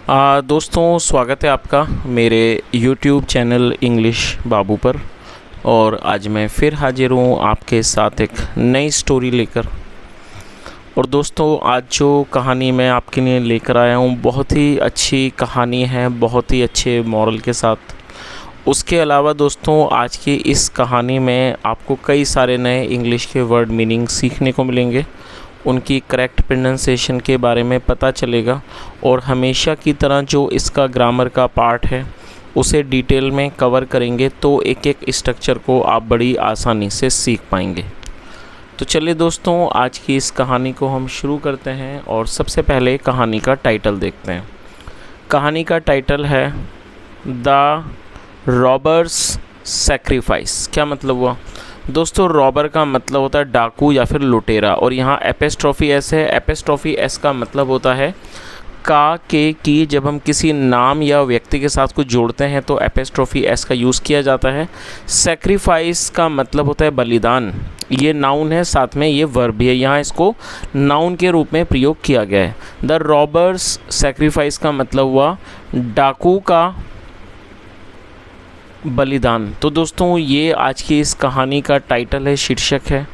दोस्तों स्वागत है आपका मेरे YouTube चैनल इंग्लिश बाबू पर। और आज मैं फिर हाजिर हूँ आपके साथ एक नई स्टोरी लेकर। और दोस्तों आज जो कहानी मैं आपके लिए लेकर आया हूँ बहुत ही अच्छी कहानी है, बहुत ही अच्छे मॉरल के साथ। उसके अलावा दोस्तों आज की इस कहानी में आपको कई सारे नए इंग्लिश के वर्ड मीनिंग सीखने को मिलेंगे, उनकी करेक्ट प्रोनाउंसिएशन के बारे में पता चलेगा और हमेशा की तरह जो इसका ग्रामर का पार्ट है उसे डिटेल में कवर करेंगे, तो एक एक स्ट्रक्चर को आप बड़ी आसानी से सीख पाएंगे। तो चलिए दोस्तों आज की इस कहानी को हम शुरू करते हैं और सबसे पहले कहानी का टाइटल देखते हैं। कहानी का टाइटल है द रॉबर्स सैक्रिफाइस। क्या मतलब हुआ दोस्तों? रॉबर का मतलब होता है डाकू या फिर लुटेरा, और यहाँ एपिस्ट्रॉफी एस है। एपिस्ट्रॉफी एस का मतलब होता है का के की। जब हम किसी नाम या व्यक्ति के साथ कुछ जोड़ते हैं तो एपिस्ट्रॉफी एस का यूज़ किया जाता है। सैक्रिफाइस का मतलब होता है बलिदान। ये नाउन है, साथ में ये वर्ब भी है, यहाँ इसको नाउन के रूप में प्रयोग किया गया है। द रॉबर्स सैक्रिफाइस का मतलब हुआ डाकू का बलिदान। तो दोस्तों ये आज की इस कहानी का टाइटल है, शीर्षक है।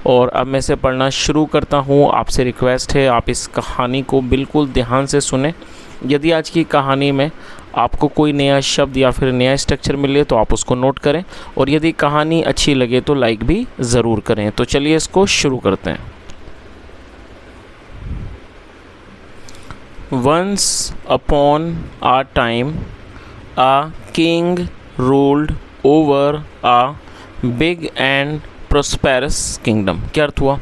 और अब मैं इसे पढ़ना शुरू करता हूँ। आपसे रिक्वेस्ट है आप इस कहानी को बिल्कुल ध्यान से सुने। यदि आज की कहानी में आपको कोई नया शब्द या फिर नया स्ट्रक्चर मिले तो आप उसको नोट करें, और यदि कहानी अच्छी लगे तो लाइक भी ज़रूर करें। तो चलिए इसको शुरू करते हैं। Once upon a time a king ruled over a big and prosperous kingdom. क्या अर्थ हुआ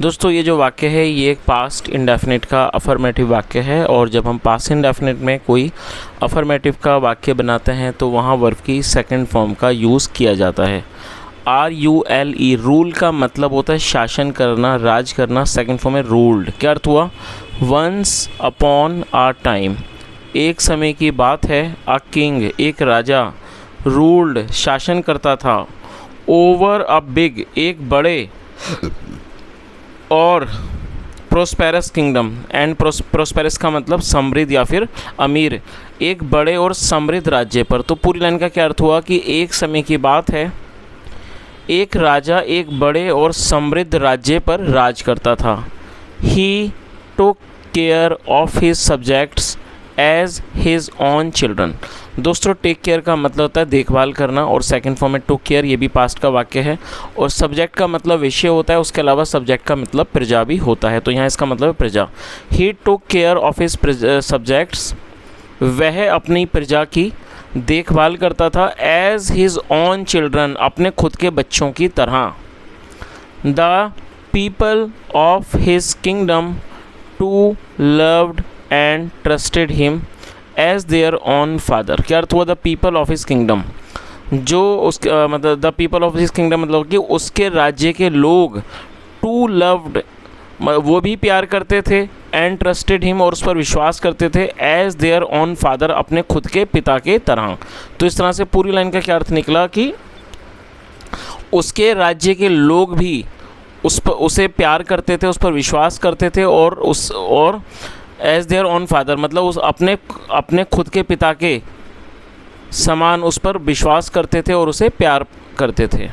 दोस्तों? ये जो वाक्य है ये एक पास्ट इंडेफिनिट का अफर्मेटिव वाक्य है, और जब हम पास्ट इंडेफिनिट में कोई अफर्मेटिव का वाक्य बनाते हैं तो वहाँ वर्ब की सेकंड फॉर्म का यूज़ किया जाता है। RULE रूल का मतलब होता है शासन करना, राज करना। सेकंड फॉर्म है रूल्ड। क्या अर्थ हुआ? वंस अपॉन आ टाइम एक समय की बात है, आ किंग एक राजा, रूल्ड शासन करता था, ओवर अ बिग एक बड़े और प्रोस्पेरस किंगडम। एंड प्रोस्पेरस का मतलब समृद्ध या फिर अमीर, एक बड़े और समृद्ध राज्य पर। तो पूरी लाइन का क्या अर्थ हुआ कि एक समय की बात है, एक राजा एक बड़े और समृद्ध राज्य पर राज करता था। He took care of his subjects as his own children. दोस्तों टेक केयर का मतलब होता है देखभाल करना, और सेकंड फॉर्म में टुक केयर, ये भी पास्ट का वाक्य है। और सब्जेक्ट का मतलब विषय होता है, उसके अलावा सब्जेक्ट का मतलब प्रजा भी होता है, तो यहाँ इसका मतलब प्रजा। He took care of his subjects, वह अपनी प्रजा की देखभाल करता था, एज हिज ओन चिल्ड्रन अपने खुद के बच्चों की तरह। The people of his kingdom too loved and trusted him as their own father. क्या अर्थ हुआ? The people of his kingdom, जो उसके मतलब the people of his kingdom मतलब कि उसके राज्य के लोग, टू लव्ड वो भी प्यार करते थे, एंड ट्रस्टेड हिम और उस पर विश्वास करते थे, एज देयर ओन फादर अपने खुद के पिता के तरह। तो इस तरह से पूरी लाइन का क्या अर्थ निकला कि उसके राज्य के लोग भी उसे प्यार करते थे, उस पर विश्वास करते थे, और एज देयर ओन फादर मतलब उस अपने खुद के पिता के समान उस पर विश्वास करते थे और उसे प्यार करते थे।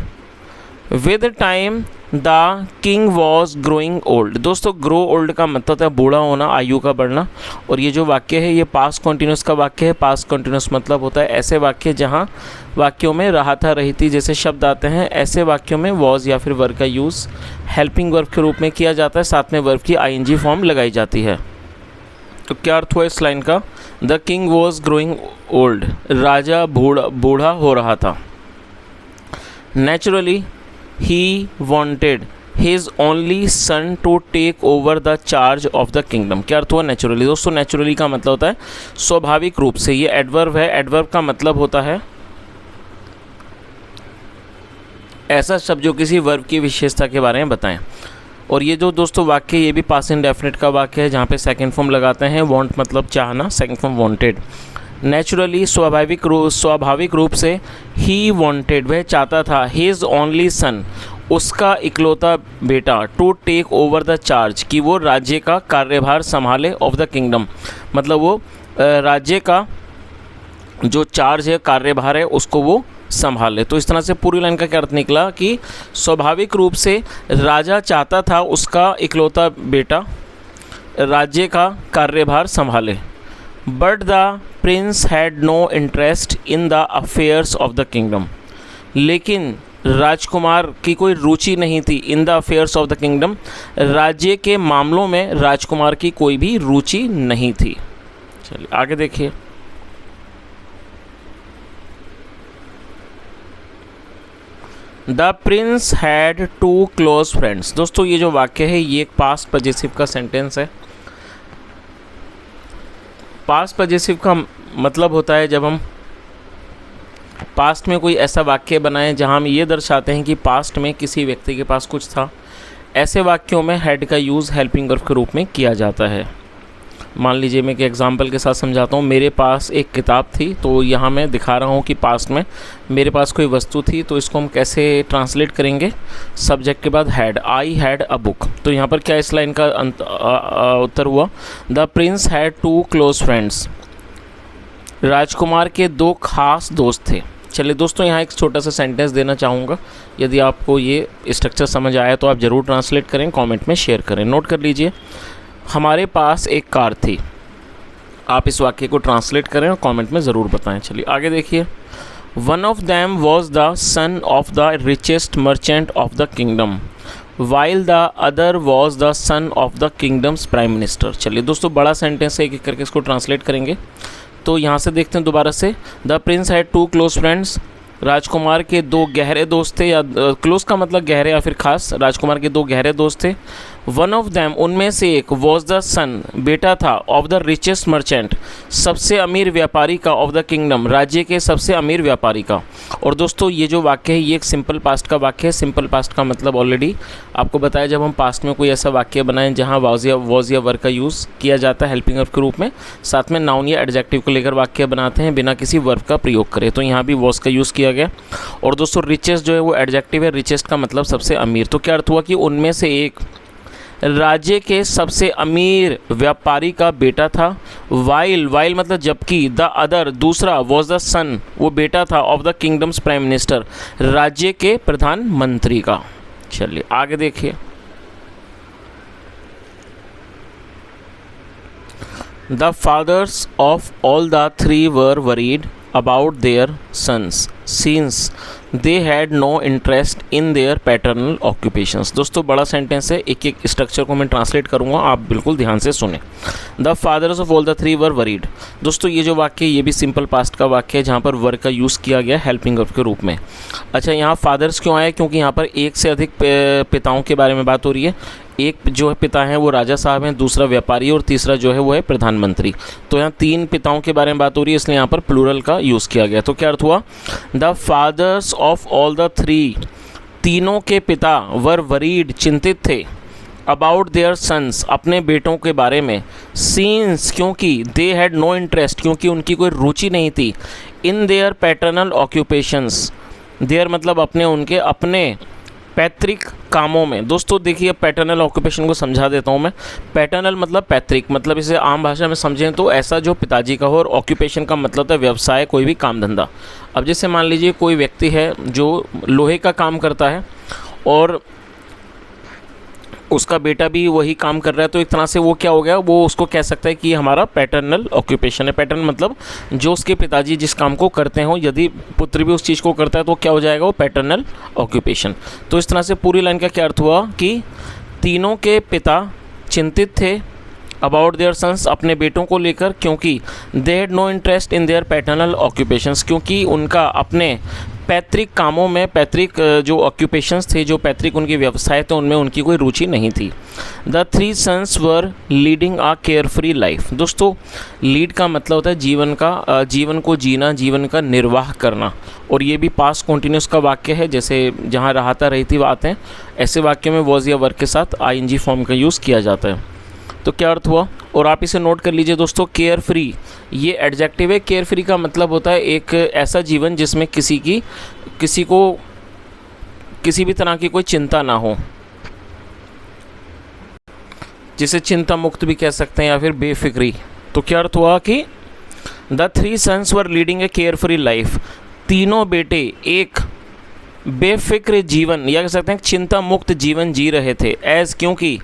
With time the king was growing old. दोस्तों ग्रो ओल्ड का मतलब होता है बूढ़ा होना, आयु का बढ़ना। और ये जो वाक्य है ये पास्ट कॉन्टिन्यूस का वाक्य है। पास्ट कॉन्टिन्यूस मतलब होता है ऐसे वाक्य जहाँ वाक्यों में रहा था रही थी जैसे शब्द आते हैं, ऐसे वाक्यों में वॉज या फिर वर्ब का यूज़ हेल्पिंग वर्ब के रूप में किया जाता है, साथ में वर्ब की ING फॉर्म लगाई जाती है। तो क्या अर्थ हुआ इस लाइन का? The king was growing old, राजा बूढ़ा हो रहा था। Naturally he wanted his only son to take over the charge of the kingdom. क्या अर्थ हुआ नेचुरली? दोस्तों नेचुरली का मतलब होता है स्वाभाविक रूप से। ये एडवर्ब है। एडवर्ब का मतलब होता है ऐसा शब्द जो किसी वर्ब की विशेषता के बारे में बताएं। और ये जो दोस्तों वाक्य ये भी पास्ट इंडेफिनिट का वाक्य है, जहाँ पे सेकंड फॉर्म लगाते हैं। वांट मतलब चाहना, सेकंड फॉर्म वांटेड। नेचुरली स्वाभाविक रूप से, ही वांटेड वह चाहता था, हिज ओनली सन उसका इकलौता बेटा to take over the charge, कि वो राज्य का कार्यभार संभाले, ऑफ द किंगडम, मतलब वो राज्य का जो चार्ज है, कार्यभार है, उसको वो संभाले। तो इस तरह से पूरी लाइन का क्या अर्थ निकला कि स्वाभाविक रूप से राजा चाहता था उसका इकलौता बेटा राज्य का कार्यभार संभाले, but the prince had no interest in the affairs of the kingdom, लेकिन राजकुमार की कोई रुचि नहीं थी, in the affairs of the kingdom, राज्य के मामलों में राजकुमार की कोई भी रुचि नहीं थी। चलिए आगे देखिए। The prince had two close friends. दोस्तों ये जो वाक्य है ये एक पास्ट पजेसिव का सेंटेंस है। पास्ट पजेसिव का मतलब होता है जब हम पास्ट में कोई ऐसा वाक्य बनाएं जहां हम ये दर्शाते हैं कि पास्ट में किसी व्यक्ति के पास कुछ था। ऐसे वाक्यों में हैड का यूज़ हेल्पिंग वर्ब के रूप में किया जाता है। मान लीजिए मैं एक एग्जांपल के साथ समझाता हूँ। मेरे पास एक किताब थी, तो यहाँ मैं दिखा रहा हूँ कि पास्ट में मेरे पास कोई वस्तु थी, तो इसको हम कैसे ट्रांसलेट करेंगे, सब्जेक्ट के बाद had, I had a book. तो यहाँ पर क्या इस लाइन का उत्तर हुआ, the prince had two close friends. राजकुमार के दो खास दोस्त थे। चलिए दोस्तों यहाँ एक छोटा सा सेंटेंस देना चाहूँगा, यदि आपको ये स्ट्रक्चर समझ आया तो आप ज़रूर ट्रांसलेट करें, कमेंट में शेयर करें। नोट कर लीजिए, हमारे पास एक कार थी। आप इस वाक्य को ट्रांसलेट करें और कमेंट में ज़रूर बताएं। चलिए आगे देखिए। One of them was the son of the richest merchant of the kingdom, while the other was the son of the kingdom's prime minister. चलिए दोस्तों बड़ा सेंटेंस है, एक एक करके इसको ट्रांसलेट करेंगे। तो यहाँ से देखते हैं दोबारा से। The prince had two close friends. राजकुमार के दो गहरे दोस्त थे, या क्लोज का मतलब गहरे या फिर खास। राजकुमार के दो गहरे दोस्त थे। वन ऑफ दैम, उनमें से एक, वॉज द सन, बेटा था, ऑफ द रिचेस्ट मर्चेंट, सबसे अमीर व्यापारी का, ऑफ द किंगडम, राज्य के सबसे अमीर व्यापारी का। और दोस्तों ये जो वाक्य है ये एक सिंपल पास्ट का वाक्य है। सिंपल पास्ट का मतलब ऑलरेडी आपको बताया, जब हम पास्ट में कोई ऐसा वाक्य बनाएं जहाँ वॉज या वर का यूज़ किया जाता है हेल्पिंग वर्ब के रूप में, साथ में नाउन या एडजेक्टिव को लेकर वाक्य बनाते हैं बिना किसी वर्ब का प्रयोग करें, तो यहाँ भी वॉज का यूज़ किया गया। और दोस्तों रिचेस्ट जो है वो एडजेक्टिव है, रिचेस्ट का मतलब सबसे अमीर। तो क्या अर्थ हुआ कि उनमें से एक राज्य के सबसे अमीर व्यापारी का बेटा था। वाइल मतलब जबकि, द अदर दूसरा, वॉज द सन वो बेटा था, of the kingdom's prime minister राज्य के प्रधानमंत्री का। चलिए आगे देखिए। The fathers of all the three were worried about their sons since they had no interest in their paternal occupations। दोस्तों बड़ा सेंटेंस है, एक एक स्ट्रक्चर को मैं ट्रांसलेट करूंगा, आप बिल्कुल ध्यान से सुने। The fathers of all the three were worried. दोस्तों ये जो वाक्य ये भी सिंपल पास्ट का वाक्य है जहाँ पर वर का यूज़ किया गया हेल्पिंग वर्ब के रूप में। अच्छा यहाँ फादर्स क्यों आया, क्योंकि यहाँ पर एक से अधिक पिताओं के बारे में बात हो रही है। एक जो है पिता हैं वो राजा साहब हैं, दूसरा व्यापारी, और तीसरा जो है वो है प्रधानमंत्री। तो यहाँ तीन पिताओं के बारे में बात हो रही है, इसलिए यहाँ पर प्लूरल का यूज़ किया गया। तो क्या अर्थ हुआ, the fathers of all the three, तीनों के पिता, वर वरीड चिंतित थे, अबाउट देयर सन्स अपने बेटों के बारे में, सीन्स क्योंकि, दे हैड नो इंटरेस्ट क्योंकि उनकी कोई रुचि नहीं थी, in their paternal occupations, their मतलब अपने, उनके अपने पैतृक कामों में। दोस्तों देखिए पैटर्नल ऑक्यूपेशन को समझा देता हूँ मैं। पैटर्नल मतलब पैतृक, मतलब इसे आम भाषा में समझें तो ऐसा जो पिताजी का हो, और ऑक्यूपेशन का मतलब है व्यवसाय, कोई भी काम धंधा। अब जैसे मान लीजिए कोई व्यक्ति है जो लोहे का काम करता है और उसका बेटा भी वही काम कर रहा है, तो एक तरह से वो क्या हो गया, वो उसको कह सकता है कि हमारा पैटर्नल ऑक्यूपेशन है। पैटर्न मतलब जो उसके पिताजी जिस काम को करते हो, यदि पुत्र भी उस चीज़ को करता है तो क्या हो जाएगा, वो पैटर्नल ऑक्यूपेशन। तो इस तरह से पूरी लाइन का क्या अर्थ हुआ कि तीनों के पिता चिंतित थे अबाउट देयर सन्स अपने बेटों को लेकर, क्योंकि they had no interest in their paternal occupations, क्योंकि उनका अपने पैतृक कामों में, पैतृक जो ऑक्यूपेशंस थे, जो पैतृक उनके व्यवसाय थे, उनमें उनकी कोई रुचि नहीं थी। The three sons were leading a carefree life. दोस्तों लीड का मतलब होता है जीवन का, जीवन को जीना, जीवन का निर्वाह करना, और ये भी पास्ट कॉन्टिन्यूस का वाक्य है, जैसे जहाँ रहता रही थी बातें, ऐसे वाक्य में वॉज या वर्क के साथ आईएनजी फॉर्म का यूज़ किया जाता है। तो क्या अर्थ हुआ, और आप इसे नोट कर लीजिए दोस्तों, केयर फ्री ये एडजेक्टिव है। केयर फ्री का मतलब होता है एक ऐसा जीवन जिसमें किसी को किसी भी तरह की कोई चिंता ना हो, जिसे चिंता मुक्त भी कह सकते हैं या फिर बेफिक्री। तो क्या अर्थ हुआ कि the 3 sons were leading a carefree life, तीनों बेटे एक बेफिक्र जीवन या कह सकते हैं चिंता मुक्त जीवन जी रहे थे। एज क्योंकि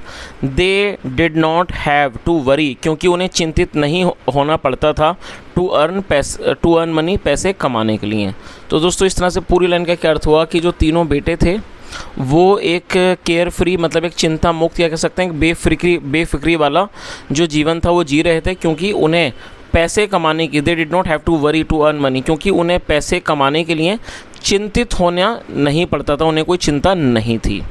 they did not have to worry, क्योंकि उन्हें चिंतित नहीं होना पड़ता था टू अर्न मनी, पैसे कमाने के लिए। तो दोस्तों इस तरह से पूरी लाइन का क्या अर्थ हुआ कि जो तीनों बेटे थे वो एक केयर फ्री मतलब एक चिंता मुक्त या कह सकते हैं बेफिक्री वाला जो जीवन था वो जी रहे थे, क्योंकि उन्हें पैसे कमाने की, they did not have to worry to earn money, क्योंकि उन्हें पैसे कमाने के लिए चिंतित होना नहीं पड़ता था, उन्हें कोई चिंता नहीं थी।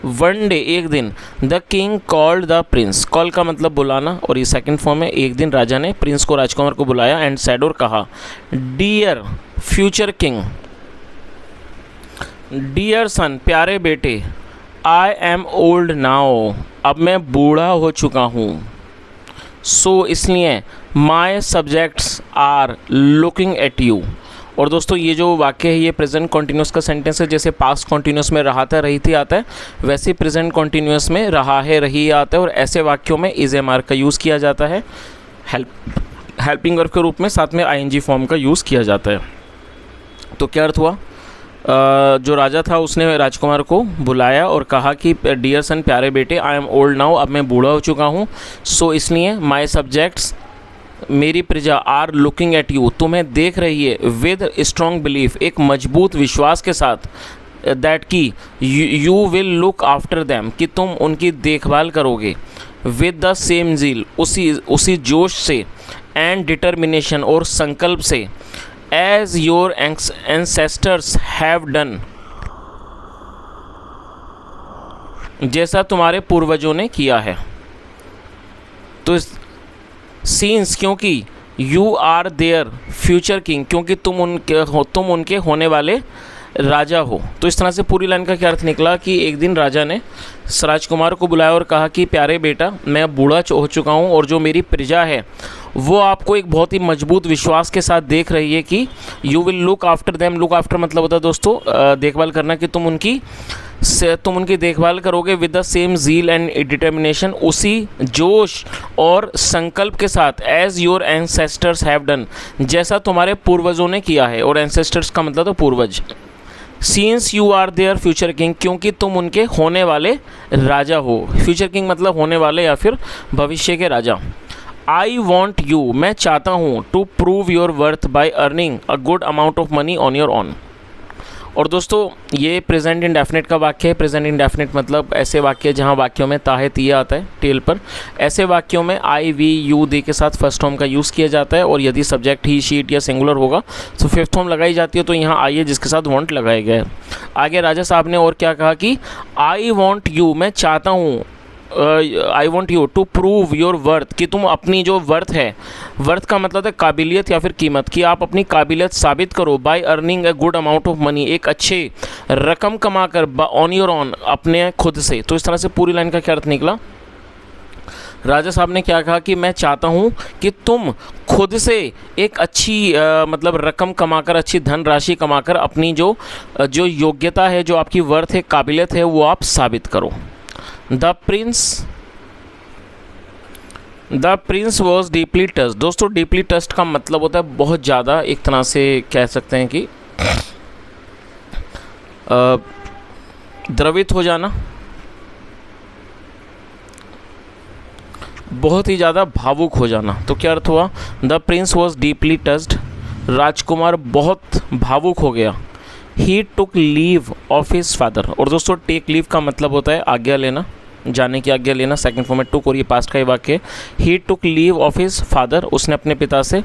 वन डे, एक दिन, the king called the Prince, call का मतलब बुलाना और ये सेकंड फॉर्म है। एक दिन राजा ने प्रिंस को, राजकुमार को बुलाया एंड सेड और कहा, dear future king, dear son प्यारे बेटे, आई एम ओल्ड नाउ, अब मैं बूढ़ा हो चुका हूँ। सो इसलिए my subjects are looking at you. और दोस्तों ये जो वाक्य है ये प्रेजेंट कॉन्टिन्यूस का सेंटेंस है। जैसे पास्ट कॉन्टिन्यूस में रहा था, रही थी आता है, वैसे प्रेजेंट कॉन्टिन्यूस में रहा है, रही आता है। और ऐसे वाक्यों में इज एम आर का यूज़ किया जाता है, हेल्पिंग वर्ब के रूप में, साथ में आईएनजी फॉर्म का यूज़ किया जाता है। तो क्या अर्थ हुआ, जो राजा था उसने राजकुमार को बुलाया और कहा कि डियर सन प्यारे बेटे, आई एम ओल्ड नाउ, अब मैं बूढ़ा हो चुका हूँ। सो इसलिए माई सब्जेक्ट्स, मेरी प्रजा, आर लुकिंग एट यू, तुम्हें देख रही है, विद स्ट्रॉन्ग बिलीफ, एक मजबूत विश्वास के साथ, दैट की you will look after them, कि तुम उनकी देखभाल करोगे, विद द सेम जील, उसी जोश से, एंड डिटर्मिनेशन, और संकल्प से, as your ancestors have done, जैसा तुम्हारे पूर्वजों ने किया है। तो सीन्स, क्योंकि you are their future king, क्योंकि तुम उनके होने वाले राजा हो। तो इस तरह से पूरी लाइन का क्या अर्थ निकला कि एक दिन राजा ने राजकुमार को बुलाया और कहा कि प्यारे बेटा, मैं बूढ़ा हो चुका हूँ और जो मेरी प्रजा है वो आपको एक बहुत ही मजबूत विश्वास के साथ देख रही है कि you will look after them. Look after मतलब होता है दोस्तों देखभाल करना, कि तुम उनकी देखभाल करोगे with the same zeal and determination, उसी जोश और संकल्प के साथ, as your ancestors have done, जैसा तुम्हारे पूर्वजों ने किया है। और एंसेस्टर्स का मतलब तो पूर्वज। Since you are their future king, क्योंकि तुम उनके होने वाले राजा हो। फ्यूचर किंग मतलब होने वाले या फिर भविष्य के राजा। आई वॉन्ट यू, मैं चाहता हूँ, to prove your worth by earning a good amount of money on your own. और दोस्तों ये प्रेजेंट इंडेफिनिट का वाक्य है। प्रेजेंट इंडेफिनिट मतलब ऐसे वाक्य जहाँ वाक्यों में ताहे तिये आता है टेल पर, ऐसे वाक्यों में आई वी यू दे के साथ फर्स्ट फॉर्म का यूज़ किया जाता है। और यदि सब्जेक्ट ही, शी, इट या सिंगुलर होगा तो फिफ्थ फॉर्म लगाई जाती है। तो यहाँ आई है जिसके साथ वॉन्ट लगाया गया है। आगे राजा साहब ने और क्या कहा कि आई वॉन्ट यू, मैं चाहता हूँ, I want you to prove your worth, कि तुम अपनी जो वर्थ है, वर्थ का मतलब है काबिलियत या फिर कीमत, कि आप अपनी काबिलियत साबित करो by earning a good amount of money, एक अच्छे रकम कमाकर, ऑन योर ओन, अपने खुद से। तो इस तरह से पूरी लाइन का क्या अर्थ निकला, राजा साहब ने क्या कहा कि मैं चाहता हूँ कि तुम खुद से एक अच्छी मतलब रकम कमाकर, अच्छी धनराशि कमाकर अपनी जो योग्यता है, जो आपकी वर्थ है, काबिलियत है, वो आप साबित करो। The prince was deeply touched. दोस्तों डीपली टच्ड का मतलब होता है बहुत ज़्यादा, एक तरह से कह सकते हैं कि द्रवित हो जाना, बहुत ही ज़्यादा भावुक हो जाना। तो क्या अर्थ हुआ, the prince was deeply touched, राजकुमार बहुत भावुक हो गया। He took leave of his father. और दोस्तों टेक लीव का मतलब होता है आज्ञा लेना, जाने की आज्ञा लेना। सेकंड फॉर्म में टुक, और ये पास्ट का ही वाक्य है। He took leave of his father, उसने अपने पिता से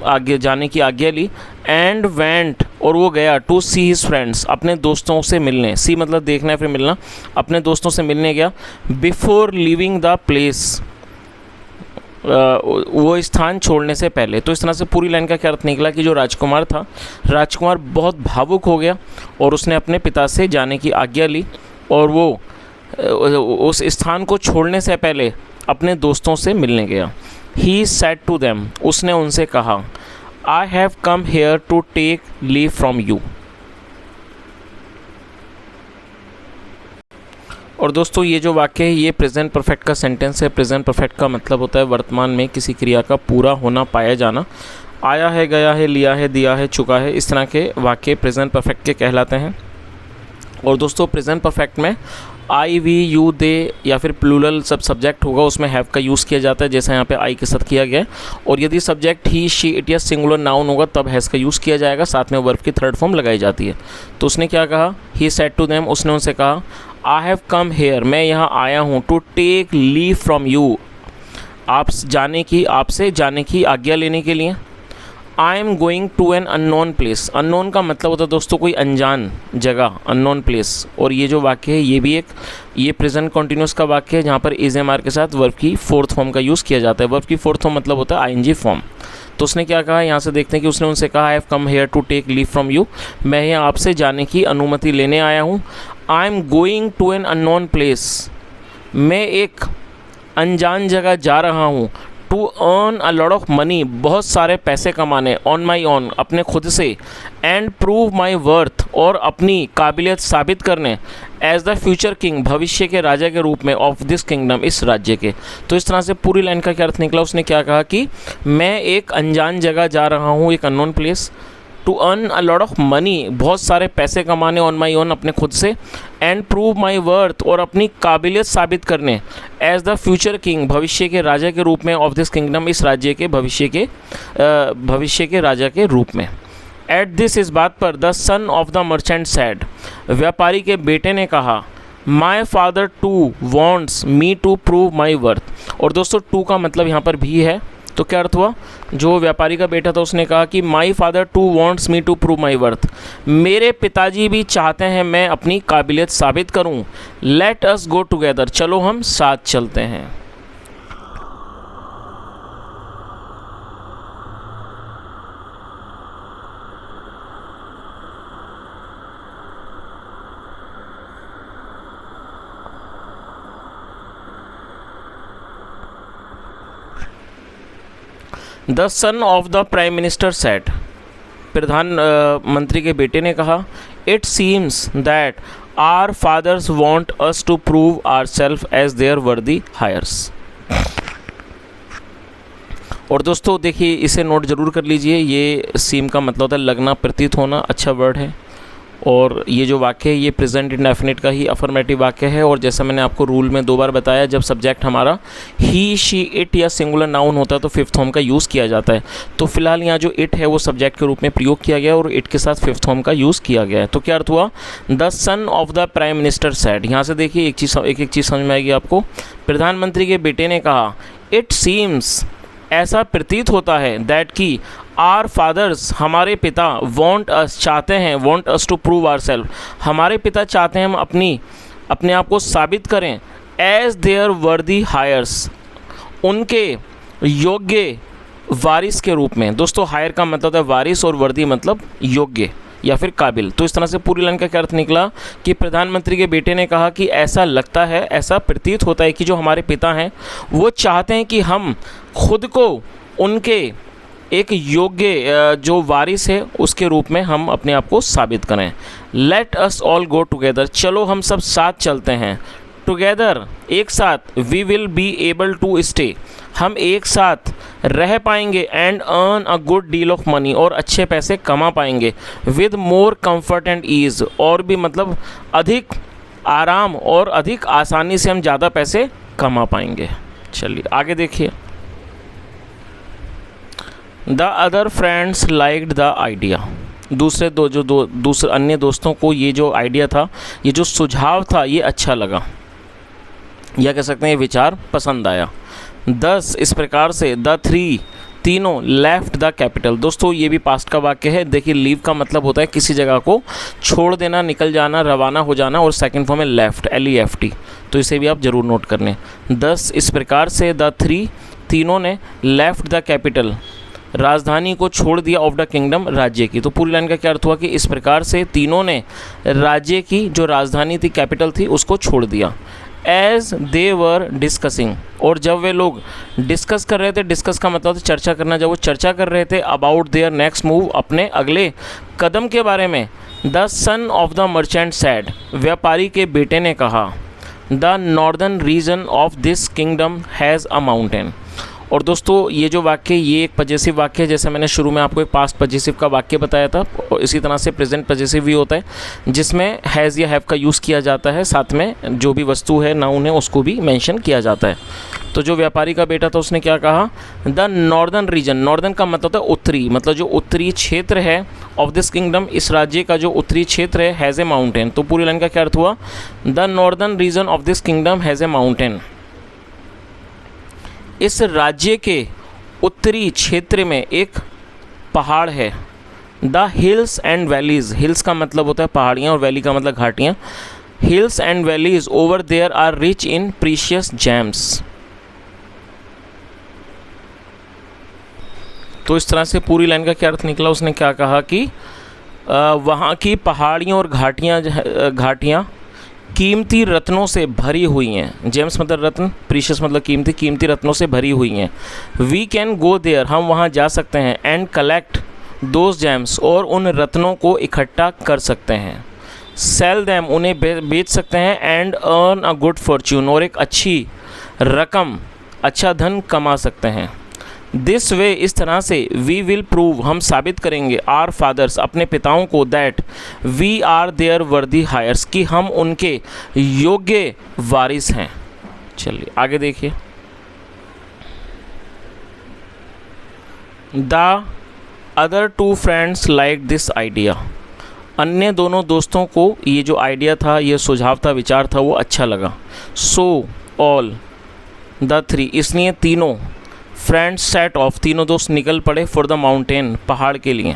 आगे जाने की आज्ञा ली। एंड वेंट, और वो गया, टू सी हिज फ्रेंड्स, अपने दोस्तों से मिलने। सी मतलब देखना है फिर मिलना, अपने दोस्तों से मिलने गया। बिफोर लीविंग द प्लेस, वो स्थान छोड़ने से पहले। तो इस तरह से पूरी लाइन का क्या अर्थ निकला कि जो राजकुमार था, राजकुमार बहुत भावुक हो गया और उसने अपने पिता से जाने की आज्ञा ली और वो उस स्थान को छोड़ने से पहले अपने दोस्तों से मिलने गया। ही सेड टू देम, उसने उनसे कहा, I have come here to take leave from you. और दोस्तों ये जो वाक्य है ये प्रेजेंट परफेक्ट का सेंटेंस है। प्रेजेंट परफेक्ट का मतलब होता है वर्तमान में किसी क्रिया का पूरा होना, पाया जाना। आया है, गया है, लिया है, दिया है, चुका है, इस तरह के वाक्य प्रेजेंट परफेक्ट के कहलाते हैं। और दोस्तों प्रेजेंट परफेक्ट में आई, वी, यू, दे या फिर प्लूरल सब सब्जेक्ट होगा उसमें हैव का यूज़ किया जाता है, जैसा यहाँ पे आई के साथ किया गया है। और यदि सब्जेक्ट ही, शी, इट या सिंगुलर नाउन होगा तब हैज़ का यूज़ किया जाएगा, साथ में वर्ब की थर्ड फॉर्म लगाई जाती है। तो उसने क्या कहा, ही सेड टू देम, उसने उनसे कहा, आई हैव कम हेयर, मैं यहाँ आया हूँ, to take leave from you, आपसे जाने की आज्ञा लेने के लिए। I am going to an unknown place, unknown का मतलब होता है दोस्तों कोई अनजान जगह, अननोन प्लेस। और ये जो वाक्य है ये भी ये प्रेजेंट कॉन्टिन्यूस का वाक्य है जहाँ पर इज एम आर के साथ वर्ब की फोर्थ फॉर्म का यूज़ किया जाता है। वर्ब की फोर्थ फॉर्म मतलब होता है आईएनजी फॉर्म। तो उसने क्या कहा, यहाँ से देखते हैं कि उसने उनसे कहा, I have come here to take leave from you, मैं यहाँ आपसे जाने की अनुमति लेने आया हूँ। I am going to an unknown place, मैं एक अनजान जगह जा रहा हूँ। To earn a lot of money, बहुत सारे पैसे कमाने, ऑन माई ऑन, अपने खुद से। एंड प्रूव माई वर्थ, और अपनी काबिलियत साबित करने। एज द फ्यूचर किंग, भविष्य के राजा के रूप में, ऑफ दिस किंगडम, इस राज्य के। तो इस तरह से पूरी लाइन का क्या अर्थ निकला, उसने क्या कहा कि मैं एक अनजान जगह जा रहा हूँ, एक unknown place. To earn a lot of money, बहुत सारे पैसे कमाने, ऑन माई ओन, अपने खुद से। एंड प्रूव माई वर्थ, और अपनी काबिलियत साबित करने। एज द फ्यूचर किंग, भविष्य के राजा के रूप में, ऑफ दिस किंगडम, इस राज्य के, भविष्य के राजा के रूप में। एट दिस, इस बात पर, the son of the merchant said, व्यापारी के बेटे ने कहा, my father too wants me to prove my worth. और दोस्तों टू का मतलब यहाँ पर भी है, तो क्या अर्थ हुआ, जो व्यापारी का बेटा था उसने कहा कि my father too wants me to prove my worth, मेरे पिताजी भी चाहते हैं मैं अपनी काबिलियत साबित करूं। लेट अस गो टुगेदर, चलो हम साथ चलते हैं। The son of the prime minister said, प्रधानमंत्री के बेटे ने कहा, it seems that our fathers want us to prove our self as their worthy heirs. और दोस्तों देखिए इसे नोट जरूर कर लीजिए, ये सीम का मतलब होता है लगना, प्रतीत होना, अच्छा वर्ड है। और ये जो वाक्य है ये प्रेजेंट इंडेफिनिट का ही अफर्मेटिव वाक्य है। और जैसा मैंने आपको रूल में 2 बार बताया, जब सब्जेक्ट हमारा ही, शी, इट या सिंगुलर नाउन होता है तो फिफ्थ फॉर्म का यूज़ किया जाता है। तो फिलहाल यहाँ जो इट है वो सब्जेक्ट के रूप में प्रयोग किया गया और इट के साथ फिफ्थ फॉर्म का यूज़ किया गया है। तो क्या अर्थ हुआ, the son of the prime minister said. यहाँ से देखिए एक चीज़ समझ में आएगी आपको। प्रधानमंत्री के बेटे ने कहा, इट सीम्स, ऐसा प्रतीत होता है, दैट की आर फादर्स, हमारे पिता, वॉन्ट अस, चाहते हैं, want us to prove our self, हमारे पिता चाहते हैं हम अपने आप को साबित करें, एज देयर वर्दी हायर्स, उनके योग्य वारिस के रूप में। दोस्तों हायर का मतलब है वारिस और वर्दी मतलब योग्य या फिर काबिल। तो इस तरह से पूरी लाइन का क्या अर्थ निकला कि प्रधानमंत्री के बेटे ने कहा कि ऐसा लगता है, ऐसा प्रतीत होता है कि जो हमारे पिता हैं वो चाहते हैं कि हम खुद को उनके एक योग्य जो वारिस है उसके रूप में हम अपने आप को साबित करें। Let us all go together, चलो हम सब साथ चलते हैं। टुगेदर, एक साथ। We will be able to stay, हम एक साथ रह पाएंगे। And earn a good deal of money, और अच्छे पैसे कमा पाएंगे। With more comfort and ease, और भी मतलब अधिक आराम और अधिक आसानी से हम ज़्यादा पैसे कमा पाएंगे। चलिए आगे देखिए। The other friends liked the idea, दूसरे अन्य दोस्तों को ये जो आइडिया था, ये जो सुझाव था, ये अच्छा लगा, या कह सकते हैं ये विचार पसंद आया। 10, इस प्रकार से, द 3, तीनों, लेफ्ट द कैपिटल। दोस्तों ये भी पास्ट का वाक्य है। देखिए लीव का मतलब होता है किसी जगह को छोड़ देना, निकल जाना, रवाना हो जाना, और सेकंड फॉर्म है लेफ्ट, LEFT। तो इसे भी आप जरूर नोट कर लें। 10, इस प्रकार से, द 3, तीनों ने, लेफ्ट द कैपिटल, राजधानी को छोड़ दिया, ऑफ द किंगडम, राज्य की। तो पूरी लाइन का क्या अर्थ हुआ कि इस प्रकार से तीनों ने राज्य की जो राजधानी थी, कैपिटल थी, उसको छोड़ दिया। एज दे वर डिस्कसिंग, और जब वे लोग डिस्कस कर रहे थे, डिस्कस का मतलब चर्चा करना, जब वो चर्चा कर रहे थे, अबाउट देयर नेक्स्ट मूव, अपने अगले कदम के बारे में, the son of the merchant said, व्यापारी के बेटे ने कहा, the northern region of this kingdom has a mountain. और दोस्तों ये जो वाक्य, ये एक पजेसिव वाक्य है। जैसे मैंने शुरू में आपको एक पास्ट पजेसिव का वाक्य बताया था, और इसी तरह से प्रेजेंट पजेसिव भी होता है जिसमें हैज़ या हैव का यूज़ किया जाता है, साथ में जो भी वस्तु है, नाउन है, उसको भी मेंशन किया जाता है। तो जो व्यापारी का बेटा था उसने क्या कहा, द नॉर्दर्न रीजन, नॉर्दर्न का मतलब होता है उत्तरी, मतलब जो उत्तरी क्षेत्र है, ऑफ दिस किंगडम, इस राज्य का जो उत्तरी क्षेत्र है, हैज़ ए माउंटेन। तो पूरी लाइन का क्या अर्थ हुआ, the northern region of this kingdom has a mountain. इस राज्य के उत्तरी क्षेत्र में एक पहाड़ है। The hills and valleys, hills का मतलब होता है पहाड़ियाँ और वैली का मतलब घाटियाँ। Hills and valleys over there are rich in precious gems. तो इस तरह से पूरी लाइन का क्या अर्थ निकला, उसने क्या कहा कि वहाँ की पहाड़ियाँ और घाटियाँ कीमती रत्नों से भरी हुई हैं। जेम्स मतलब रत्न, प्रीशियस मतलब कीमती, कीमती रत्नों से भरी हुई हैं। वी कैन गो देयर, हम वहाँ जा सकते हैं। एंड कलेक्ट दोज जेम्स, और उन रत्नों को इकट्ठा कर सकते हैं। सेल दैम, उन्हें बेच सकते हैं। And earn a good Fortune, और एक अच्छी रकम, अच्छा धन कमा सकते हैं। दिस वे, इस तरह से, वी विल प्रूव, हम साबित करेंगे, आर फादर्स, अपने पिताओं को, that we are their worthy heirs, कि हम उनके योग्य वारिस हैं। चलिए आगे देखिए। The other two friends like this idea, अन्य दोनों दोस्तों को ये जो आइडिया था, ये सुझाव था, विचार था, वो अच्छा लगा। सो ऑल द थ्री, इसलिए तीनों फ्रेंड्स सेट ऑफ, तीनों दोस्त निकल पड़े, फॉर द माउंटेन, पहाड़ के लिए।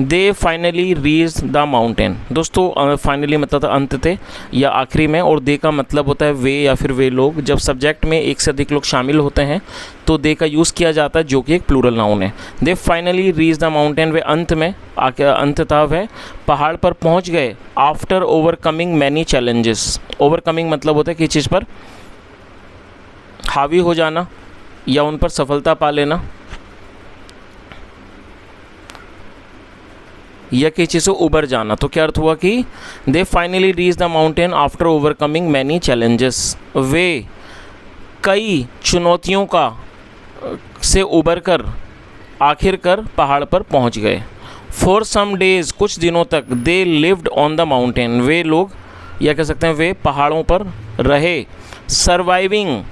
दे फाइनली रीच द माउंटेन। दोस्तों फाइनली मतलब था अंततः या आखिरी में, और दे का मतलब होता है वे या फिर वे लोग। जब सब्जेक्ट में एक से अधिक लोग शामिल होते हैं तो दे का यूज़ किया जाता है, जो कि एक प्लूरल नाउन है। They finally reach the mountain, वे अंत में अंततः वह पहाड़ पर पहुंच गए। After overcoming many challenges, overcoming मतलब होता है किसी चीज़ पर हावी हो जाना या उन पर सफलता पा लेना, या किसी चीज़ से उबर जाना। तो क्या अर्थ हुआ कि they finally reach the mountain after overcoming many challenges, वे कई चुनौतियों से उबर कर आखिरकार पहाड़ पर पहुंच गए। फॉर सम डेज, कुछ दिनों तक, they lived on the mountain, वे लोग, या कह सकते हैं वे पहाड़ों पर रहे। Surviving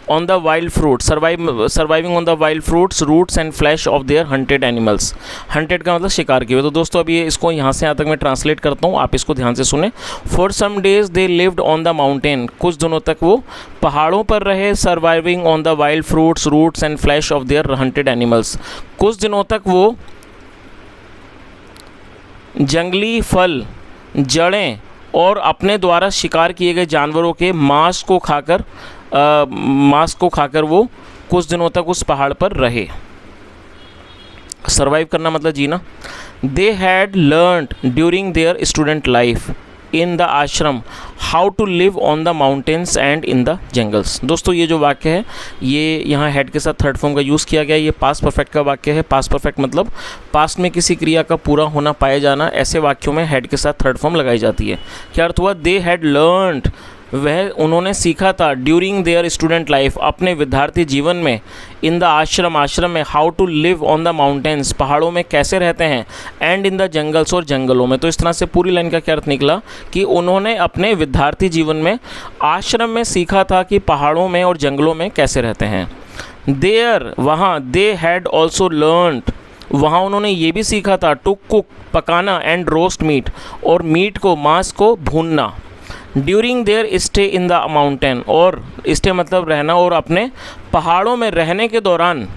on the wild fruit, surviving on the wild fruits, roots and flesh of their hunted animals. Hunted का मतलब शिकार किए हुए। तो दोस्तों अभी इसको यहाँ से यहाँ तक मैं ट्रांसलेट करता हूँ, आप इसको ध्यान से सुने। For some days they lived on the mountain, कुछ दिनों तक वो पहाड़ों पर रहे। Surviving on the wild fruits, roots and flesh of their hunted animals, कुछ दिनों तक वो जंगली फल, जड़ें और अपने द्वारा शिकार किए गए जानवरों के मांस को खाकर वो कुछ दिनों तक उस पहाड़ पर रहे। सर्वाइव करना मतलब जीना। They had learned during their student life in the ashram how to live on the mountains and in the jungles. दोस्तों ये जो वाक्य है, ये यहाँ हैड के साथ थर्ड फॉर्म का यूज़ किया गया। ये पास्ट परफेक्ट का वाक्य है। पास्ट परफेक्ट मतलब पास्ट में किसी क्रिया का पूरा होना, पाया जाना। ऐसे वाक्यों में हैड के साथ थर्ड फॉर्म लगाई जाती है। क्या अर्थ हुआ, दे हैड लर्नड, वह उन्होंने सीखा था, ड्यूरिंग देयर स्टूडेंट लाइफ, अपने विद्यार्थी जीवन में, इन द आश्रम, आश्रम में, how to live on the mountains, पहाड़ों में कैसे रहते हैं, एंड इन द जंगल्स, और जंगलों में। तो इस तरह से पूरी लाइन का क्या अर्थ निकला कि उन्होंने अपने विद्यार्थी जीवन में आश्रम में सीखा था कि पहाड़ों में और जंगलों में कैसे रहते हैं। देयर, वहाँ, दे हैड ऑल्सो लर्नड, वहाँ उन्होंने ये भी सीखा था, टू कुक, पकाना, एंड रोस्ट मीट, और मीट को, मांस को भूनना। During their stay in the mountain, और स्टे मतलब रहना, और अपने पहाड़ों में रहने के दौरान,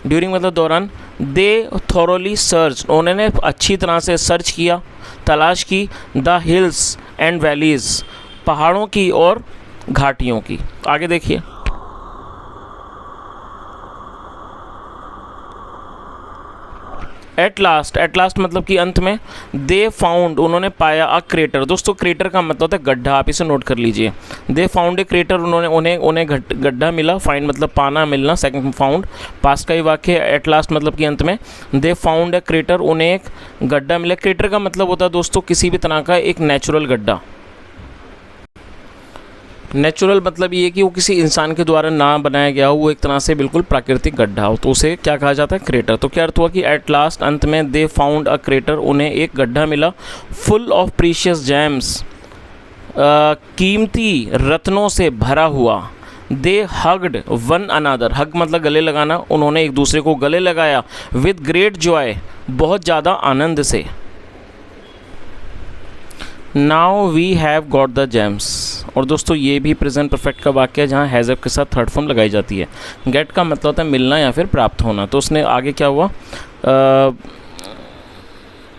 ड्यूरिंग मतलब दौरान, दे थॉरोली सर्च, उन्होंने अच्छी तरह से सर्च किया, तलाश की, द हिल्स एंड वैलीज़, पहाड़ों की और घाटियों की। आगे देखिए। एट लास्ट मतलब कि अंत में, दे फाउंड, उन्होंने पाया, अ क्रेटर। दोस्तों क्रेटर का मतलब होता है गड्ढा, आप इसे नोट कर लीजिए। दे फाउंड ए क्रेटर, उन्हें गड्ढा मिला। फाइंड मतलब पाना, मिलना। सेकंड फाउंड पास्ट का ही वाक्य है। एट लास्ट मतलब कि अंत में, दे फाउंड ए क्रेटर, उन्हें एक गड्ढा मिला। क्रेटर का मतलब होता है दोस्तों किसी भी तरह का एक नेचुरल गड्ढा। नेचुरल मतलब ये कि वो किसी इंसान के द्वारा ना बनाया गया हो, वो एक तरह से बिल्कुल प्राकृतिक गड्ढा हो, तो उसे क्या कहा जाता है, क्रेटर। तो क्या अर्थ हुआ कि एट लास्ट, अंत में, दे फाउंड अ क्रेटर, उन्हें एक गड्ढा मिला, फुल ऑफ प्रीशियस जेम्स, कीमती रत्नों से भरा हुआ। दे हग्ड वन अनादर, हग मतलब गले लगाना, उन्होंने एक दूसरे को गले लगाया, विद ग्रेट जॉय, बहुत ज़्यादा आनंद से। Now we have got the gems, और दोस्तों ये भी प्रेजेंट परफेक्ट का वाक्य है जहाँ हैज़ के साथ थर्ड फॉर्म लगाई जाती है। गेट का मतलब होता है मिलना या फिर प्राप्त होना, तो उसने आगे क्या हुआ,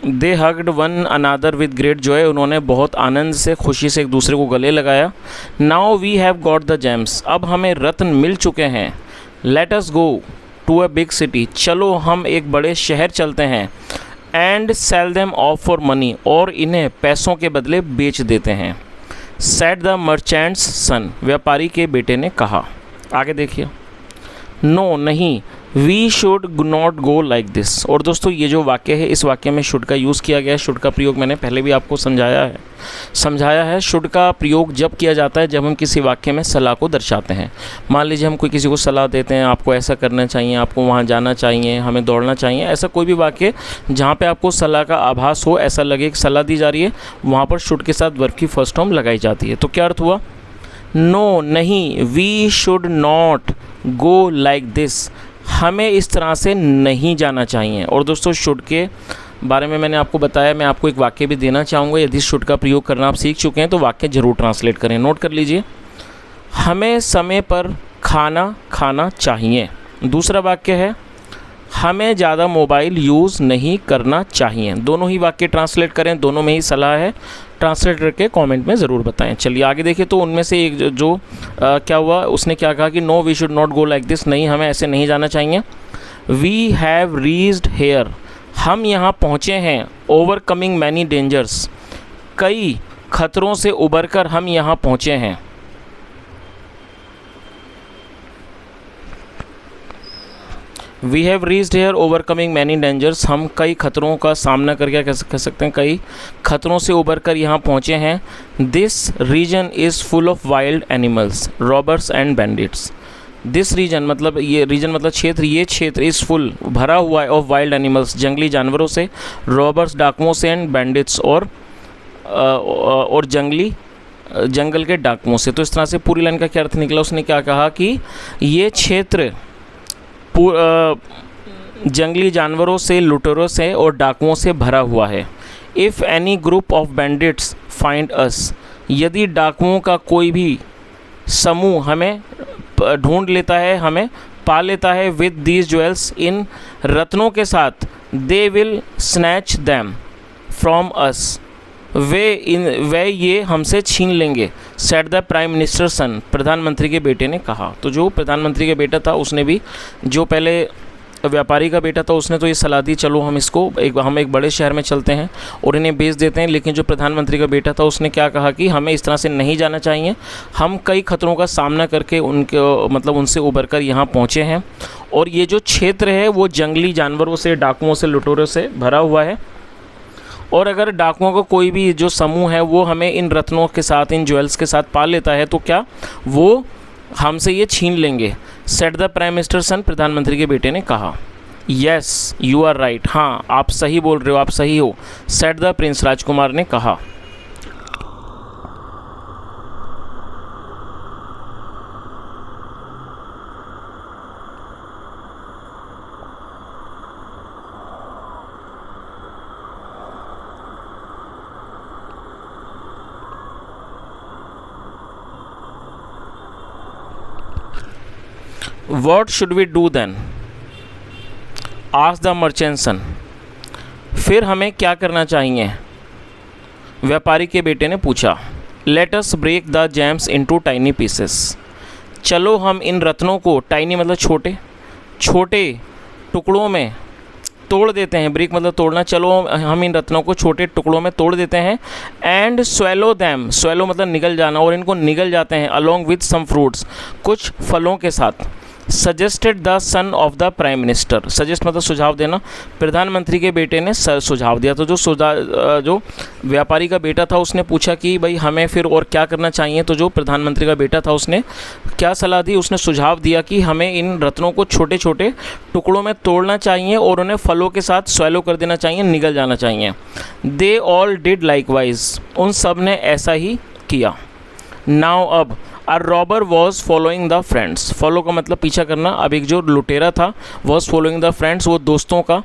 they hugged one another with great joy, उन्होंने बहुत आनंद से, खुशी से एक दूसरे को गले लगाया। Now we have got the gems, अब हमें रत्न मिल चुके हैं। Let us go to a big city, चलो हम एक बड़े शहर चलते हैं। And sell them off for money, और इन्हें पैसों के बदले बेच देते हैं। सेड द मर्चेंट्स सन, व्यापारी के बेटे ने कहा। आगे देखिए, नो नहीं, we should not go like this, और दोस्तों ये जो वाक्य है, इस वाक्य में शुड का यूज़ किया गया है। शुड का प्रयोग मैंने पहले भी आपको समझाया है। शुड का प्रयोग जब किया जाता है जब हम किसी वाक्य में सलाह को दर्शाते हैं। मान लीजिए हम कोई किसी को सलाह देते हैं, आपको ऐसा करना चाहिए, आपको वहाँ जाना चाहिए, हमें दौड़ना चाहिए, ऐसा कोई भी वाक्य जहाँ पे आपको सलाह का आभास हो, ऐसा लगे कि सलाह दी जा रही है, वहाँ पर शुड के साथ वर्ब की फर्स्ट फॉर्म लगाई जाती है। तो क्या अर्थ हुआ, नो नहीं, we should not go like this, हमें इस तरह से नहीं जाना चाहिए। और दोस्तों शुड के बारे में मैंने आपको बताया, मैं आपको एक वाक्य भी देना चाहूँगा। यदि शुड का प्रयोग करना आप सीख चुके हैं तो वाक्य ज़रूर ट्रांसलेट करें, नोट कर लीजिए। हमें समय पर खाना खाना चाहिए। दूसरा वाक्य है, हमें ज़्यादा मोबाइल यूज़ नहीं करना चाहिए। दोनों ही वाक्य ट्रांसलेट करें, दोनों में ही सलाह है। ट्रांसलेट करके कमेंट में ज़रूर बताएं। चलिए आगे देखिए, तो उनमें से एक जो क्या हुआ, उसने क्या कहा कि no we should not go like this, नहीं हमें ऐसे नहीं जाना चाहिए। वी हैव रीच्ड हेयर, हम यहाँ पहुँचे हैं। ओवरकमिंग मैनी डेंजर्स, कई खतरों से उबरकर हम यहाँ पहुँचे हैं। We have reached here overcoming many dangers, हम कई खतरों का सामना करके कह सकते हैं, कई खतरों से उबर कर यहाँ पहुँचे हैं। This region is full of wild animals, robbers and bandits. This region मतलब ये रीजन मतलब क्षेत्र, ये क्षेत्र इज़ फुल भरा हुआ है ऑफ वाइल्ड एनिमल्स, जंगली जानवरों से, रॉबर्स डाकुओं से, एंड बैंडिट्स और जंगल के डाकुओं से। तो इस तरह से पूरी लाइन का क्या अर्थ निकला, उसने क्या कहा कि ये क्षेत्र जंगली जानवरों से, लुटेरों से और डाकुओं से भरा हुआ है। If any group of bandits find us, यदि डाकुओं का कोई भी समूह हमें ढूंढ लेता है, हमें पा लेता है, विद दीज ज्वेल्स, इन रत्नों के साथ, they will snatch them from us, वे ये हमसे छीन लेंगे। Said the prime minister son, प्रधानमंत्री के बेटे ने कहा। तो जो प्रधानमंत्री का बेटा था उसने भी, जो पहले व्यापारी का बेटा था उसने तो ये सलाह दी, चलो हम हम एक बड़े शहर में चलते हैं और इन्हें बेच देते हैं। लेकिन जो प्रधानमंत्री का बेटा था उसने क्या कहा कि हमें इस तरह से नहीं जाना चाहिए, हम कई खतरों का सामना करके उनसे उबर कर यहाँ पहुँचे हैं, और ये जो क्षेत्र है वो जंगली जानवरों से, डाकुओं से, लुटेरों से भरा हुआ है। और अगर डाकुओं का कोई भी जो समूह है वो हमें इन रत्नों के साथ, इन ज्वेल्स के साथ पा लेता है, तो क्या वो हमसे ये छीन लेंगे। Said the prime minister son, प्रधानमंत्री के बेटे ने कहा। यस यू आर राइट, हाँ आप सही बोल रहे हो, आप सही हो। सेड द प्रिंस, राजकुमार ने कहा। What should we do then? Asked the merchant son. फिर हमें क्या करना चाहिए, व्यापारी के बेटे ने पूछा। Let us break the gems into tiny pieces. चलो हम इन रत्नों को, टाइनी मतलब छोटे, छोटे टुकड़ों में तोड़ देते हैं। ब्रेक मतलब तोड़ना, चलो हम इन रत्नों को छोटे टुकड़ों में तोड़ देते हैं। एंड swallow them, swallow मतलब निगल जाना, और इनको निगल जाते हैं। along with some fruits, कुछ फलों के साथ। Suggested the son of the prime minister, suggest मतलब सुझाव देना, प्रधानमंत्री के बेटे ने सुझाव दिया। तो जो व्यापारी का बेटा था उसने पूछा कि भाई हमें फिर और क्या करना चाहिए, तो जो प्रधानमंत्री का बेटा था उसने क्या सलाह दी, उसने सुझाव दिया कि हमें इन रत्नों को छोटे छोटे टुकड़ों में तोड़ना चाहिए और उन्हें फलों के साथ स्वैलो कर देना चाहिए, निगल जाना चाहिए। दे ऑल डिड लाइकवाइज, उन सब ने ऐसा ही किया। नाउ अब a robber was following the friends, follow का मतलब पीछा करना। अब एक जो लुटेरा था वॉज फॉलोइंग द फ्रेंड्स, वो दोस्तों का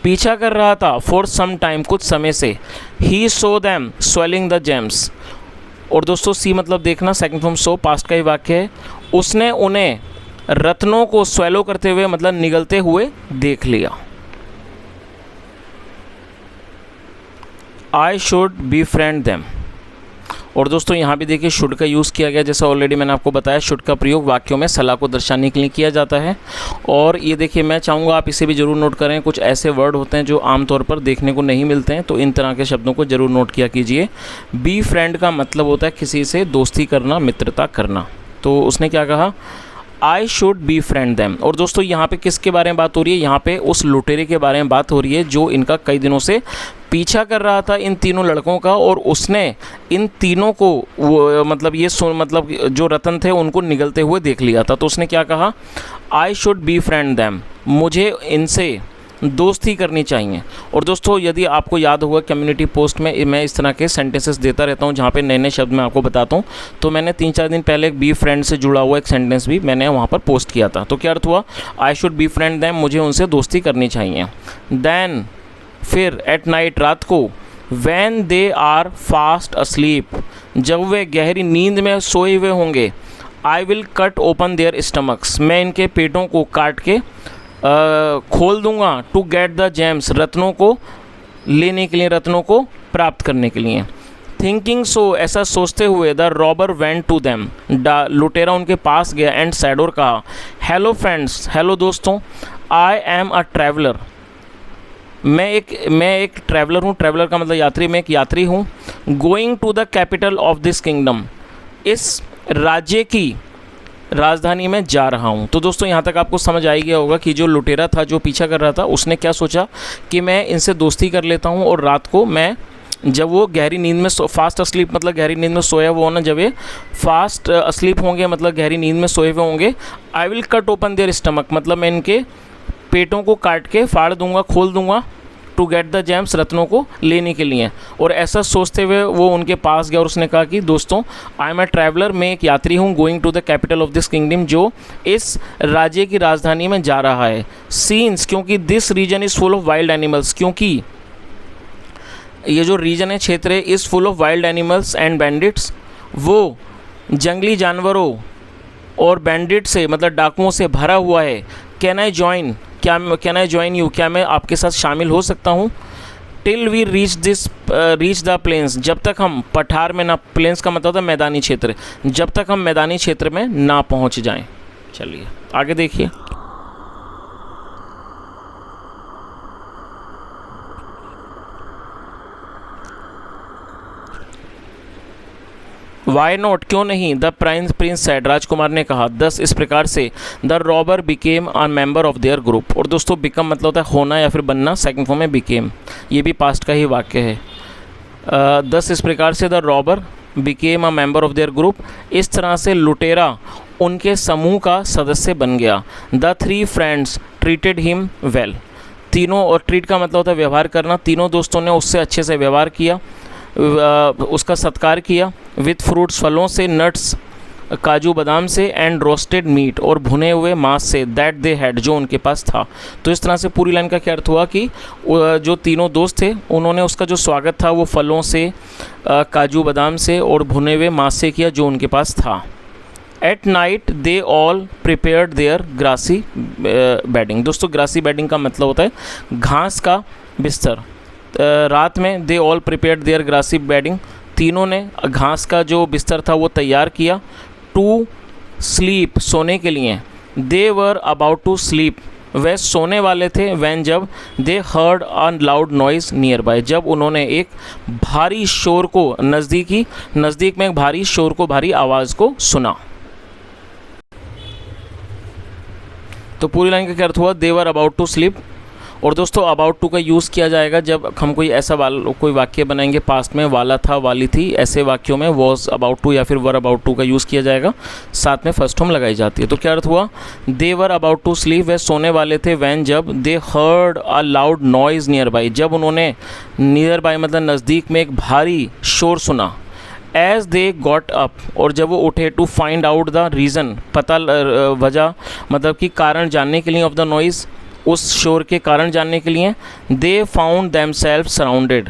पीछा कर रहा था। फॉर सम टाइम, कुछ समय से। ही सो दैम स्वेलिंग द जेम्स, और दोस्तों सी मतलब देखना, सेकंड फॉर्म सो पास्ट का ही वाक्य है। उसने उन्हें रत्नों को स्वेलो करते हुए मतलब निगलते हुए देख लिया। I should be friend them, और दोस्तों यहाँ भी देखिए शुड का यूज़ किया गया, जैसा ऑलरेडी मैंने आपको बताया शुड का प्रयोग वाक्यों में सलाह को दर्शाने के लिए किया जाता है। और ये देखिए मैं चाहूँगा आप इसे भी ज़रूर नोट करें, कुछ ऐसे वर्ड होते हैं जो आमतौर पर देखने को नहीं मिलते हैं, तो इन तरह के शब्दों को ज़रूर नोट किया कीजिए। बी फ्रेंड का मतलब होता है किसी से दोस्ती करना, मित्रता करना। तो उसने क्या कहा, I should be friend them. और दोस्तों यहाँ पे किसके बारे में बात हो रही है, यहाँ पे उस लुटेरे के बारे में बात हो रही है जो इनका कई दिनों से पीछा कर रहा था, इन तीनों लड़कों का, और उसने इन तीनों को मतलब मतलब जो रतन थे उनको निगलते हुए देख लिया था। तो उसने क्या कहा, I should be friend them, मुझे इनसे दोस्ती करनी चाहिए। और दोस्तों यदि आपको याद होगा कम्युनिटी पोस्ट में मैं इस तरह के सेंटेंसेस देता रहता हूँ जहाँ पे नए नए शब्द मैं आपको बताता हूँ। तो मैंने 3-4 दिन पहले एक बी फ्रेंड से जुड़ा हुआ एक सेंटेंस भी मैंने वहाँ पर पोस्ट किया था। तो क्या अर्थ हुआ, I should be friend them, मुझे उनसे दोस्ती करनी चाहिए। दैन फिर एट नाइट, रात को, when they are fast asleep, जब वे गहरी नींद में सोए हुए होंगे, I will cut open their stomachs, मैं इनके पेटों को काट के खोल दूंगा। टू गेट द जेम्स, रत्नों को लेने के लिए, रत्नों को प्राप्त करने के लिए। थिंकिंग सो, ऐसा सोचते हुए, the robber went to them, लुटेरा उनके पास गया, एंड सैड, और कहा, हेलो फ्रेंड्स, हेलो दोस्तों, आई एम अ ट्रैवलर, मैं एक ट्रैवलर हूँ। ट्रैवलर का मतलब यात्री, मैं एक यात्री हूँ। Going to the capital of this kingdom, इस राज्य की राजधानी में जा रहा हूँ। तो दोस्तों यहाँ तक आपको समझ आ ही गया होगा कि जो लुटेरा था, जो पीछा कर रहा था, उसने क्या सोचा कि मैं इनसे दोस्ती कर लेता हूँ, और रात को मैं जब वो गहरी नींद में फास्ट अस्लीप मतलब गहरी नींद में सोया हुआ ना, जब ये फास्ट अस्लीप होंगे मतलब गहरी नींद में सोए हुए होंगे, I will cut open their stomach, मतलब मैं इनके पेटों को काट के फाड़ दूंगा, खोल दूंगा। टू गेट द जेम्स, रत्नों को लेने के लिए। और ऐसा सोचते हुए वो उनके पास गया और उसने कहा कि दोस्तों, आई एम अ ट्रैवलर, मैं एक यात्री हूँ, going to the capital of this kingdom, जो इस राज्य की राजधानी में जा रहा है। सीन्स, क्योंकि this region is full of wild animals, क्योंकि ये जो रीजन है, क्षेत्र है, is full of wild animals and bandits, वो जंगली जानवरों और बैंडिट से मतलब डाकुओं से भरा हुआ है। Can I join, can I join you, क्या मैं आपके साथ शामिल हो सकता हूँ। Till we reach the plains, जब तक हम पठार में ना, प्लेन्स का मतलब होता है मैदानी क्षेत्र, जब तक हम मैदानी क्षेत्र में ना पहुँच जाएं। चलिए आगे देखिए। वाई नॉट, क्यों नहीं। द प्रिंस सैड, राजकुमार ने कहा। दस, इस प्रकार से। The robber became a member of their group, और दोस्तों बिकम मतलब होता है होना या फिर बनना, सेकंड फॉर्म में बिकेम, ये भी पास्ट का ही वाक्य है। दस, इस प्रकार से, the robber became a member of their group, इस तरह से लुटेरा उनके समूह का सदस्य बन गया। The three friends treated him well, तीनों, और ट्रीट का मतलब होता है व्यवहार करना, तीनों दोस्तों ने उससे अच्छे से व्यवहार किया, उसका सत्कार किया। विथ फ्रूट्स, फलों से, नट्स, काजू बादाम से, एंड रोस्टेड मीट, और भुने हुए मांस से, दैट दे हैड, जो उनके पास था। तो इस तरह से पूरी लाइन का क्या अर्थ हुआ कि जो तीनों दोस्त थे उन्होंने उसका जो स्वागत था वो फलों से, काजू बादाम से और भुने हुए मांस से किया जो उनके पास था। At night they all prepared their grassy bedding, दोस्तों ग्रासी बेडिंग का मतलब होता है घास का बिस्तर। रात में they all prepared their grassy bedding, तीनों ने घास का जो बिस्तर था वो तैयार किया। टू स्लीप, सोने के लिए। दे वर अबाउट टू स्लीप, वह सोने वाले थे। वैन, जब। दे heard a loud noise near by, जब उन्होंने एक भारी शोर को नज़दीक में एक भारी शोर को, भारी आवाज़ को सुना। तो पूरी लाइन का क्या अर्थ हुआ, दे वर अबाउट टू स्लीप। और दोस्तों अबाउट टू का यूज़ किया जाएगा जब हम कोई ऐसा कोई वाक्य बनाएंगे पास्ट में, वाला था, वाली थी, ऐसे वाक्यों में वॉज अबाउट टू या फिर वर अबाउट टू का यूज़ किया जाएगा, साथ में फर्स्ट फॉर्म लगाई जाती है। तो क्या अर्थ हुआ, दे वर अबाउट टू स्लीप, वे सोने वाले थे, वैन जब, दे heard a loud noise near by, जब उन्होंने नियर बाई मतलब नज़दीक में एक भारी शोर सुना। एज दे गॉट अप, और जब वो उठे, to find out the reason, पता वजह मतलब कि कारण जानने के लिए, ऑफ द नॉइज़, उस शोर के कारण जानने के लिए, they found them self surrounded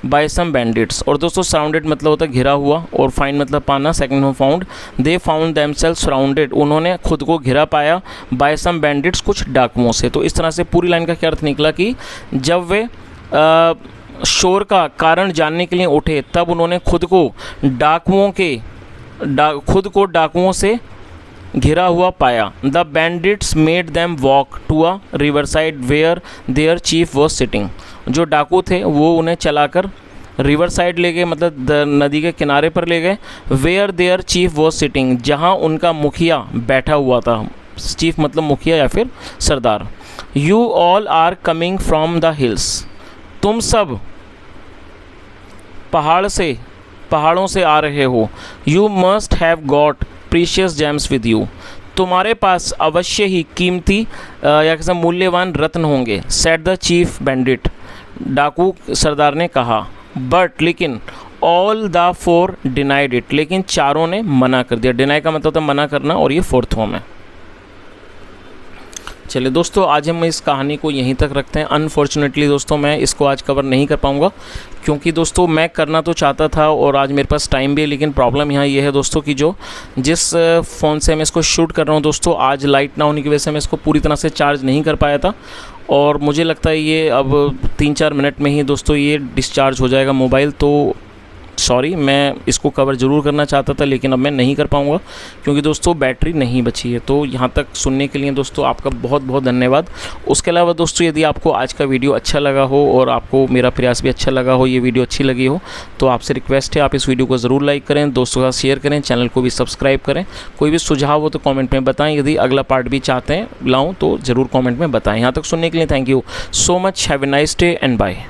by some bandits. और दोस्तों सराउंडेड मतलब होता है घिरा हुआ, और फाइंड मतलब पाना, सेकंड में फाउंड। दे फाउंड दैम सेल्फ सराउंडेड, उन्होंने खुद को घिरा पाया, बाय सम बैंडिट्स, कुछ डाकुओं से। तो इस तरह से पूरी लाइन का क्या अर्थ निकला कि जब वे शोर का कारण जानने के लिए उठे, तब उन्होंने खुद को डाकुओं से घिरा हुआ पाया। The bandits made them walk to a river side where their chief was sitting, जो डाकू थे वो उन्हें चलाकर रिवर साइड ले गए, मतलब नदी के किनारे पर ले गए। Where their chief was sitting, जहाँ उनका मुखिया बैठा हुआ था, चीफ मतलब मुखिया या फिर सरदार। You all are coming from the hills, तुम सब पहाड़ों से आ रहे हो। You must have got precious gems with you, तुम्हारे पास अवश्य ही कीमती या कैसे मूल्यवान रत्न होंगे। सेट द चीफ बैंडिट, डाकू सरदार ने कहा। बट लेकिन, all the four denied it, लेकिन चारों ने मना कर दिया। डिनाई का मतलब होता है मना करना, और ये फोर्थ फॉर्म है। चलिए दोस्तों, आज हम इस कहानी को यहीं तक रखते हैं। अनफॉर्चुनेटली दोस्तों मैं इसको आज कवर नहीं कर पाऊँगा, क्योंकि दोस्तों मैं करना तो चाहता था और आज मेरे पास टाइम भी है, लेकिन प्रॉब्लम यहाँ ये है दोस्तों कि जिस फ़ोन से मैं इसको शूट कर रहा हूँ दोस्तों, आज लाइट ना होने की वजह से मैं इसको पूरी तरह से चार्ज नहीं कर पाया था, और मुझे लगता है ये अब 3-4 मिनट में ही दोस्तों ये डिस्चार्ज हो जाएगा मोबाइल। तो सॉरी, मैं इसको कवर ज़रूर करना चाहता था, लेकिन अब मैं नहीं कर पाऊँगा, क्योंकि दोस्तों बैटरी नहीं बची है। तो यहाँ तक सुनने के लिए दोस्तों आपका बहुत बहुत धन्यवाद। उसके अलावा दोस्तों यदि आपको आज का वीडियो अच्छा लगा हो और आपको मेरा प्रयास भी अच्छा लगा हो, ये वीडियो अच्छी लगी हो, तो आपसे रिक्वेस्ट है आप इस वीडियो को ज़रूर लाइक करें, दोस्तों का शेयर करें, चैनल को भी सब्सक्राइब करें। कोई भी सुझाव हो तो कॉमेंट में बताएँ, यदि अगला पार्ट भी चाहते हैं लाऊँ तो ज़रूर कॉमेंट में बताएँ। यहाँ तक सुनने के लिए thank you so much. Have a nice day and bye.